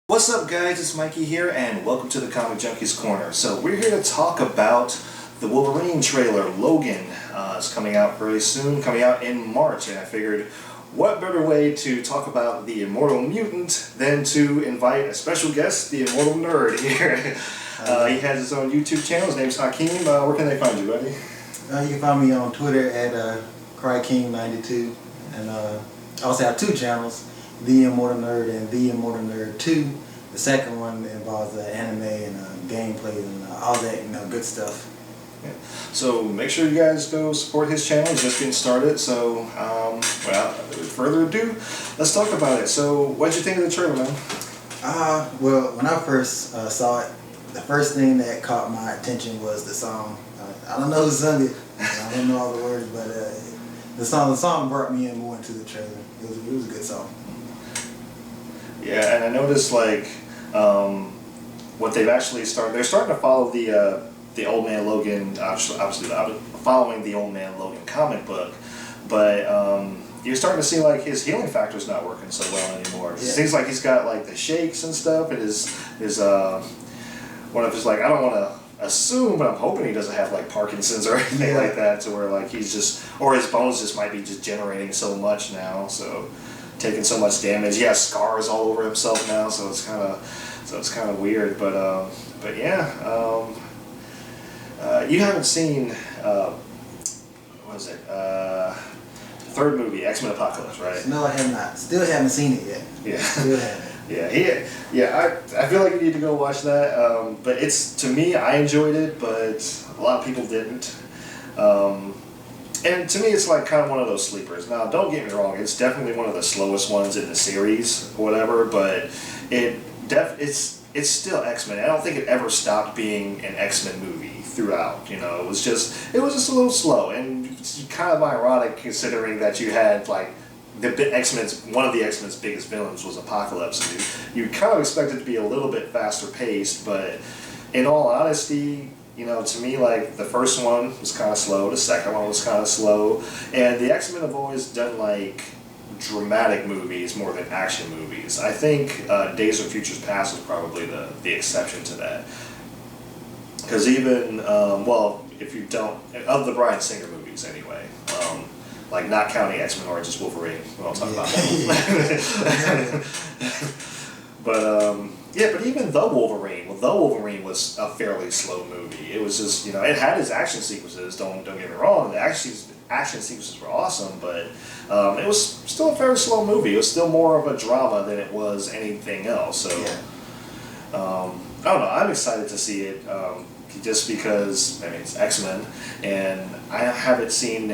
What's up, guys? It's Mikey here, and welcome to the Comic Junkies Corner. So we're here to talk about the Wolverine trailer, Logan. It's coming out very soon, coming out in March, and I figured what better way to talk about the Immortal Mutant than to invite a special guest, the Immortal Nerd here. He has his own YouTube channel. His name's Hakeem. Where can they find you, buddy? You can find me on Twitter at CryKing92, and I also have two channels, The Immortal Nerd and The Immortal Nerd 2. The second one involves anime and gameplay and all that, good stuff. Yeah. So make sure you guys go support his channel. He's just getting started. So, without further ado, let's talk about it. So, what did you think of the trailer, man? Well, when I first saw it, the first thing that caught my attention was the song. I don't know who sung it. I don't know all the words, but the song brought me in more into the trailer. It was a good song. Yeah, and I noticed what they've actually started. They're starting to follow the Old Man Logan, obviously following the Old Man Logan comic book, but you're starting to see his healing factor's not working so well anymore. Yeah. It seems like he's got the shakes and stuff, and his one of his I don't want to assume, but I'm hoping he doesn't have Parkinson's or anything like that, to where he's just, or his bones just might be just generating so much now, so taking so much damage. He has scars all over himself now, so it's kind of weird. But yeah, you haven't seen what is it? Third movie, X-Men Apocalypse, right? No, I have not. Still haven't seen it yet. Yeah. Still haven't. I feel like you need to go watch that. But to me, I enjoyed it, but a lot of people didn't. And to me, it's kind of one of those sleepers. Now, don't get me wrong; it's definitely one of the slowest ones in the series, or whatever. But it's still X-Men. I don't think it ever stopped being an X-Men movie throughout. It was just a little slow, and it's kind of ironic considering that you had the X-Men's, one of the X-Men's biggest villains was Apocalypse. And you kind of expect it to be a little bit faster paced, but in all honesty, to me, the first one was kind of slow, the second one was kind of slow, and the X-Men have always done dramatic movies more than action movies. I think Days of Futures Past was probably the exception to that. Because even, if you don't, of the Bryan Singer movies anyway, not counting X-Men or just Wolverine, we won't talk about that. But even The Wolverine was a fairly slow movie. It was just, it had its action sequences, don't get me wrong, the action sequences were awesome, but it was still a very slow movie. It was still more of a drama than it was anything else, so I don't know, I'm excited to see it, just because, it's X-Men, and I haven't seen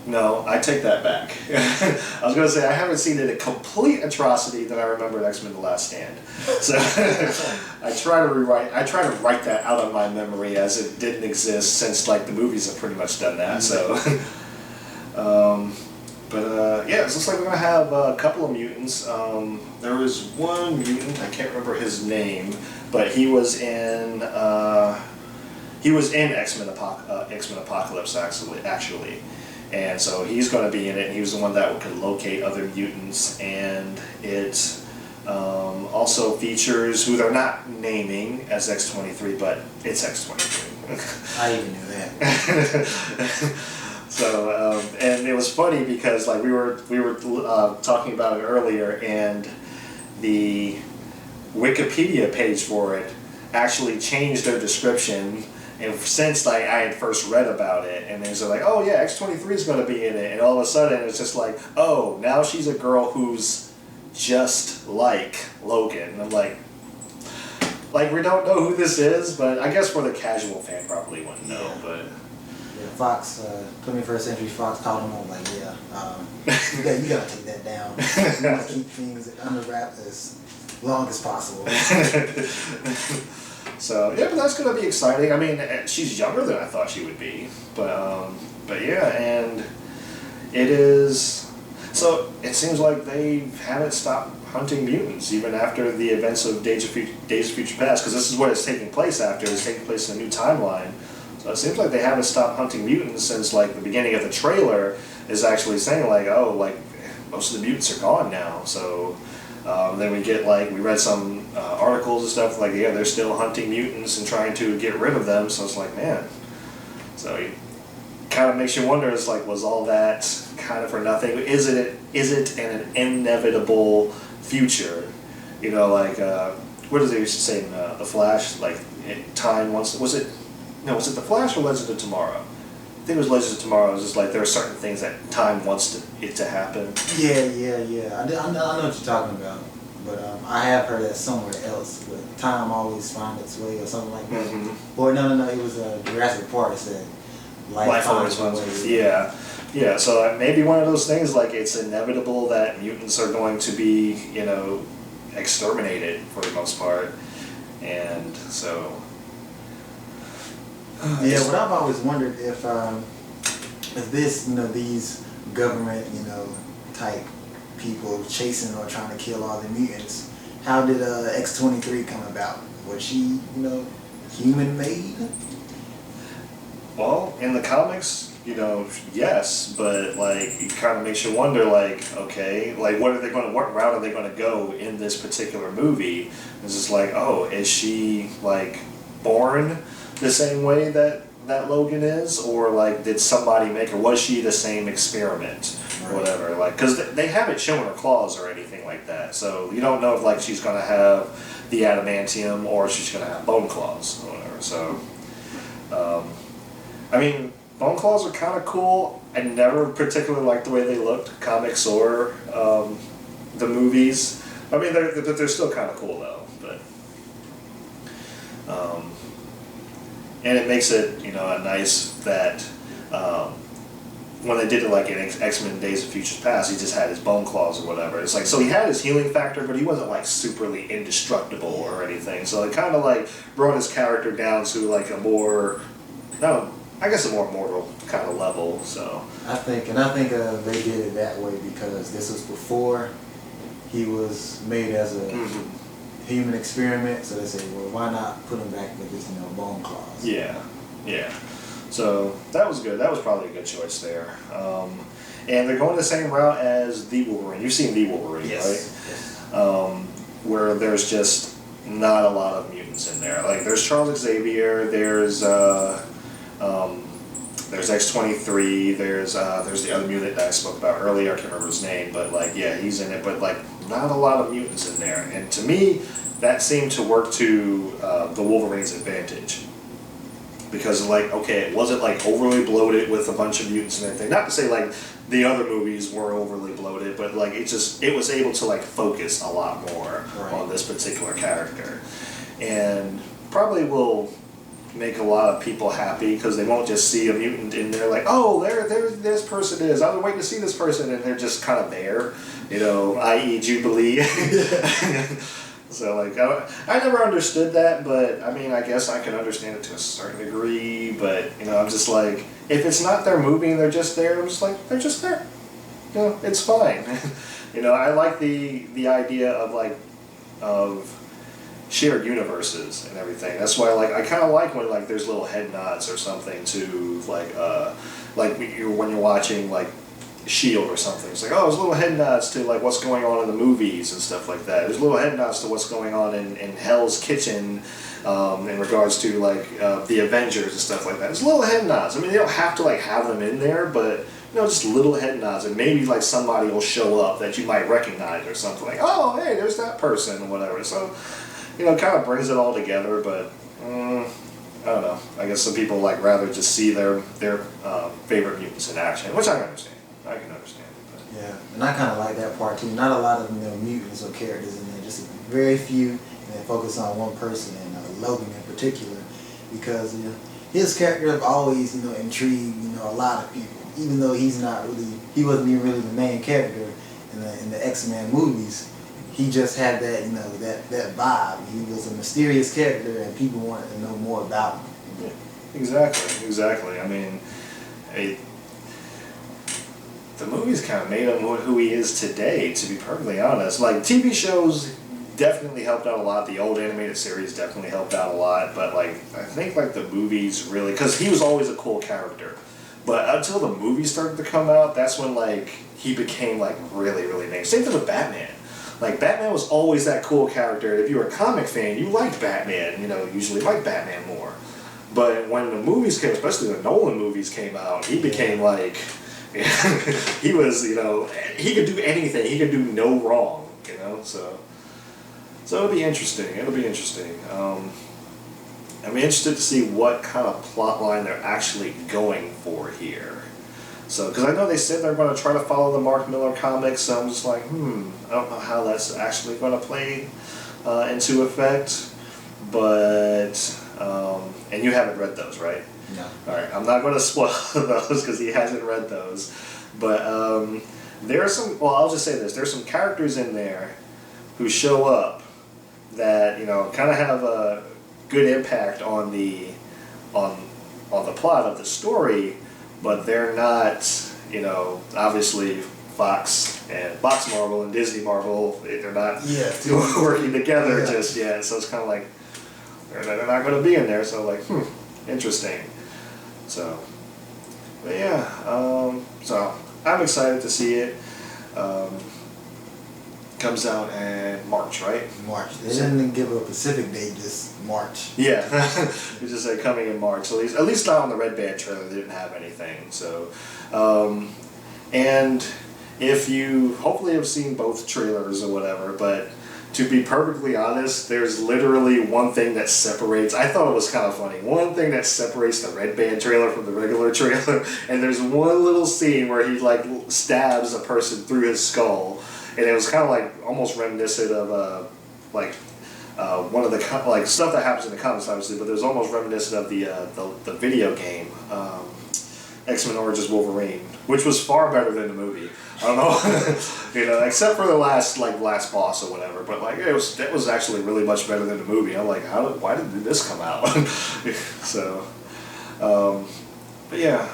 No, I take that back. I was going to say, I haven't seen a complete atrocity that I remember in X-Men The Last Stand. So I try to write that out of my memory as it didn't exist, since the movies have pretty much done that. So, it looks like we're going to have a couple of mutants. There was one mutant, I can't remember his name, but he was in X-Men Apocalypse actually. And so he's going to be in it, and he was the one that could locate other mutants, and it also features who they're not naming as X-23, but it's X-23. I even knew that. So, and it was funny because we were talking about it earlier, and the Wikipedia page for it actually changed their description. And since I had first read about it, and then they're oh yeah, X-23 is going to be in it, and all of a sudden it's just oh, now she's a girl who's just like Logan. And I'm like we don't know who this is, but I guess for the casual fan probably wouldn't know. Yeah. But yeah, Fox, 21st Century Fox called him up like, yeah, you gotta take that down. You want to keep things under wraps as long as possible. So yeah, but that's gonna be exciting. I mean, she's younger than I thought she would be, but yeah, and it is. So it seems like they haven't stopped hunting mutants even after the events of Days of Future Past, because this is what it's taking place after. It's taking place in a new timeline. So it seems like they haven't stopped hunting mutants since like the beginning of the trailer is actually saying like, oh, like most of the mutants are gone now. So then we get like, we read some articles and stuff like, yeah, they're still hunting mutants and trying to get rid of them. So it's like, man. So it kind of makes you wonder, it's like, was all that kind of for nothing? Is it an inevitable future? You know, like, what does they used to say in The Flash? Like, time once, was it The Flash or Legends of Tomorrow? I think it was Legends of Tomorrow. It was just like, there are certain things that time wants it to happen. Yeah. I know what you're talking about. But I have heard that somewhere else, but time always finds its way or something like that. Mm-hmm. Or no, it was Jurassic Park that said life always finds its way. Yeah. So maybe one of those things, like it's inevitable that mutants are going to be, you know, exterminated for the most part, and so. Yeah, but I've always wondered if this, you know, these government, you know, type people chasing or trying to kill all the mutants, how did X-23 come about? Was she, you know, human made? Well, in the comics, you know, yes, but like it kind of makes you wonder, like, okay, like what route are they going to go in this particular movie? It's just like, oh, is she like born the same way that Logan is, or like did somebody make her? Was she the same experiment, or whatever? Like, because they haven't shown her claws or anything like that, so you don't know if like she's gonna have the adamantium or if she's gonna have bone claws or whatever. So, I mean, bone claws are kind of cool. I never particularly liked the way they looked, comics or the movies. I mean, they're still kind of cool though, but. And it makes it, you know, a nice that when they did it like in X-Men Days of Future Past, he just had his bone claws or whatever. It's like, so he had his healing factor, but he wasn't like superly indestructible or anything. So it kind of like brought his character down to like a more, I guess a more mortal kind of level. So I think they did it that way because this was before he was made as a human experiment, so they say, well, why not put him back with his, you know, bone claws? Yeah. So that was good. That was probably a good choice there. And they're going the same route as the Wolverine. You've seen the Wolverine, Yes. right? Where there's just not a lot of mutants in there. Like there's Charles Xavier, there's X-23, there's the other mutant that I spoke about earlier. I can't remember his name, but like yeah, he's in it. But like not a lot of mutants in there. And to me, that seemed to work to the Wolverine's advantage. Because like, okay, it wasn't like overly bloated with a bunch of mutants and everything. Not to say like the other movies were overly bloated, but like it was able to like focus a lot more on this particular character. And probably will make a lot of people happy because they won't just see a mutant in there like, oh, there this person is. I was waiting to see this person, and they're just kind of there, you know, i.e. Jubilee. So like I never understood that, but I mean I guess I can understand it to a certain degree. But you know I'm just like, if it's not their movie and they're just there, I'm just like, they're just there. You know, it's fine. You know, I like the idea of like of shared universes and everything. That's why like I kind of like when like there's little head nods or something to like when you're watching like S.H.I.E.L.D. or something. It's like, oh, there's little head nods to like what's going on in the movies and stuff like that. There's little head nods to what's going on in Hell's Kitchen in regards to like the Avengers and stuff like that. There's little head nods. I mean, they don't have to like have them in there, but you know, just little head nods, and maybe like somebody will show up that you might recognize or something like, oh, hey, there's that person or whatever. So, you know, it kind of brings it all together, but I don't know. I guess some people like rather just see their favorite mutants in action, which I can understand. I can understand it. But. Yeah, and I kind of like that part too. Not a lot of mutants or characters in there, just very few, and focus on one person, and Logan in particular, because his character have always intrigued a lot of people, even though he wasn't even really the main character in the X-Men movies. He just had that that vibe. He was a mysterious character, and people wanted to know more about him. Yeah, exactly. I mean, the movies kind of made him who he is today, to be perfectly honest. Like, TV shows definitely helped out a lot. The old animated series definitely helped out a lot. But, like, I think, like, the movies really... Because he was always a cool character. But until the movies started to come out, that's when, like, he became, like, really, really big. Same thing with Batman. Like, Batman was always that cool character. If you were a comic fan, you liked Batman. Usually liked Batman more. But when the movies came, especially the Nolan movies came out, he became, like... he was, he could do anything. He could do no wrong, so it'll be interesting. I'm interested to see what kind of plot line they're actually going for here. So, because I know they said they're going to try to follow the Mark Millar comics, so I'm just like, I don't know how that's actually going to play into effect. But, and you haven't read those, right? No. Alright, I'm not going to spoil those because he hasn't read those. But there are some, well, I'll just say this, there's some characters in there who show up that, kind of have a good impact on the plot of the story, but they're not, obviously Fox Marvel and Disney Marvel, they're not working together just yet, so it's kind of like, they're not going to be in there, so like, interesting. So, but yeah, so I'm excited to see it. Comes out in March, right? March. They didn't give a specific date, just March. Yeah, it just said coming in March. So at least not on the Red Band trailer, they didn't have anything. So, and if you hopefully have seen both trailers or whatever, but to be perfectly honest, there's literally one thing that separates. I thought it was kind of funny. One thing that separates the Red Band trailer from the regular trailer, and there's one little scene where he like stabs a person through his skull, and it was kind of like almost reminiscent of one of the like stuff that happens in the comics, obviously, but it was almost reminiscent of the video game. X-Men Origins Wolverine, which was far better than the movie. I don't know, except for the last boss or whatever. But like it was actually really much better than the movie. I'm like, why did this come out? So, but yeah.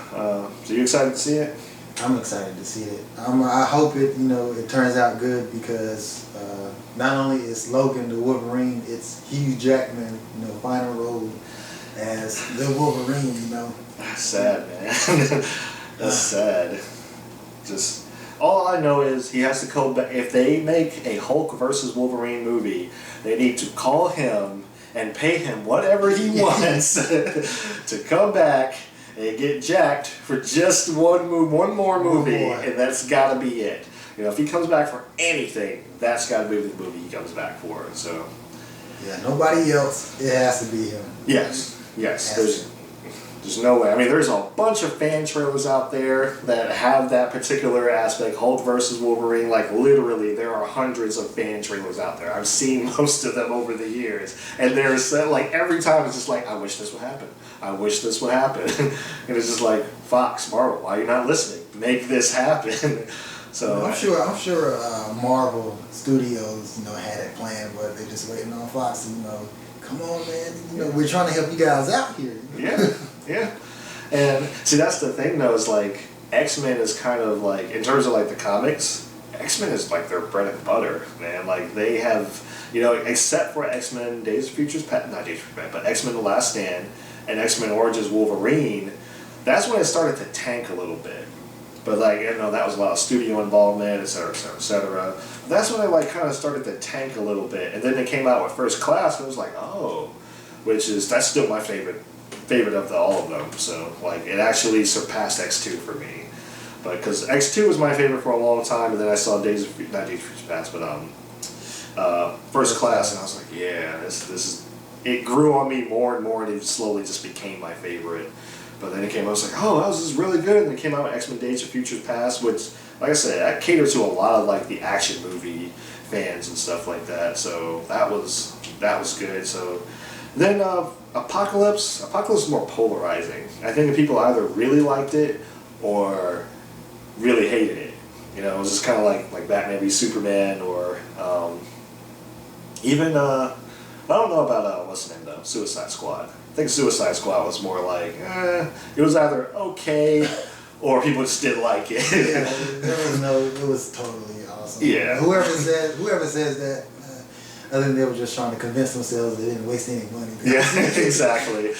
So you excited to see it? I'm excited to see it. I hope it it turns out good because not only is Logan the Wolverine, it's Hugh Jackman final role as the Wolverine. That's sad, man. That's sad. Just all I know is he has to come back. If they make a Hulk versus Wolverine movie, they need to call him and pay him whatever he wants to come back and get jacked for just one more movie, and that's got to be it. If he comes back for anything, that's got to be the movie he comes back for. So. Yeah, nobody else. It has to be him. Yes. There's no way. I mean, there's a bunch of fan trailers out there that have that particular aspect. Hulk versus Wolverine, like literally, there are hundreds of fan trailers out there. I've seen most of them over the years, and there's like every time it's just like, I wish this would happen. I wish this would happen, and it's just like Fox, Marvel, why are you not listening? Make this happen. So I'm sure Marvel Studios had it planned, but they're just waiting on Fox. Come on, man. We're trying to help you guys out here. Yeah. And see, that's the thing though, is like X-Men is kind of like, in terms of like the comics, X-Men is like their bread and butter, man. Like they have, except for X-Men Days of Future Past, not Days of Future Past, but X-Men The Last Stand and X-Men Origins Wolverine, that's when it started to tank a little bit. But like, that was a lot of studio involvement, et cetera, et cetera, et cetera. That's when they like kind of started to tank a little bit. And then they came out with First Class, and it was like, that's still my favorite of all of them. So like, it actually surpassed X2 for me. But because X2 was my favorite for a long time, and then I saw not Days of Future Past, but First Class, and I was like, yeah, this is. It grew on me more and more, and it slowly just became my favorite. But then it came out, I was like, oh, this is really good. And it came out with X-Men Days of Future Past, which, like I said, that caters to a lot of like the action movie fans and stuff like that. So that was that was good. So then Apocalypse is more polarizing. I think that people either really liked it or really hated it. You know, it was just kind of like Batman v Superman, or even I don't know about what's the name though, Suicide Squad. I think Suicide Squad was more like it was either okay or people just didn't like it. Yeah, it was totally awesome. Yeah. Whoever says that, I think they were just trying to convince themselves they didn't waste any money. Yeah, exactly.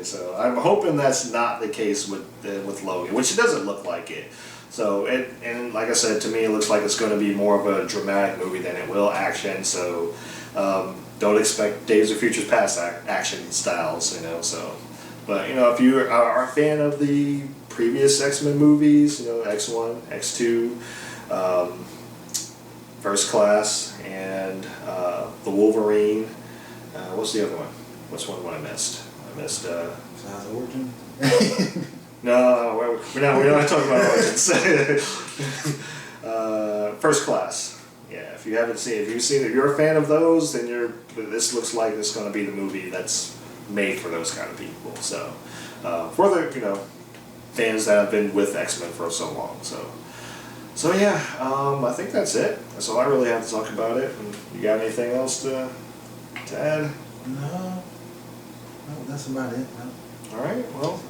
So I'm hoping that's not the case with Logan, which it doesn't look like it. So and like I said, to me it looks like it's going to be more of a dramatic movie than it will action. So don't expect Days of Future Past action styles, you know. So, but you know, if you are a fan of the previous X-Men movies, you know, X1, X2, First Class, and the Wolverine. What's the other one? What's one I missed? I missed. Size Origin. No, we're not talking about Origins. First Class. Yeah, if you're a fan of those, then this looks like it's going to be the movie that's made for those kind of people. So, for the fans that have been with X-Men for so long. So yeah, I think that's it. That's all I really have to talk about it. And you got anything else to add? No, that's about it. No. All right, well,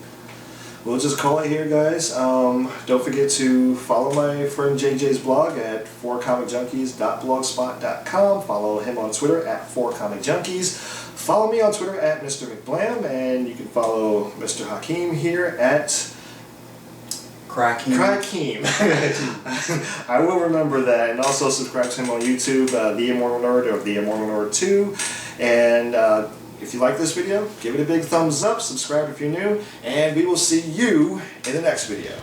we'll just call it here, guys. Don't forget to follow my friend JJ's blog at 4comicjunkies.blogspot.com. Follow him on Twitter at 4comicjunkies. Follow me on Twitter at Mr. McBlam, and you can follow Mr. Hakeem here at Crakeem. I will remember that, and also subscribe to him on YouTube, The Immortal Nerd, or The Immortal Nerd 2. And if you like this video, give it a big thumbs up, subscribe if you're new, and we will see you in the next video.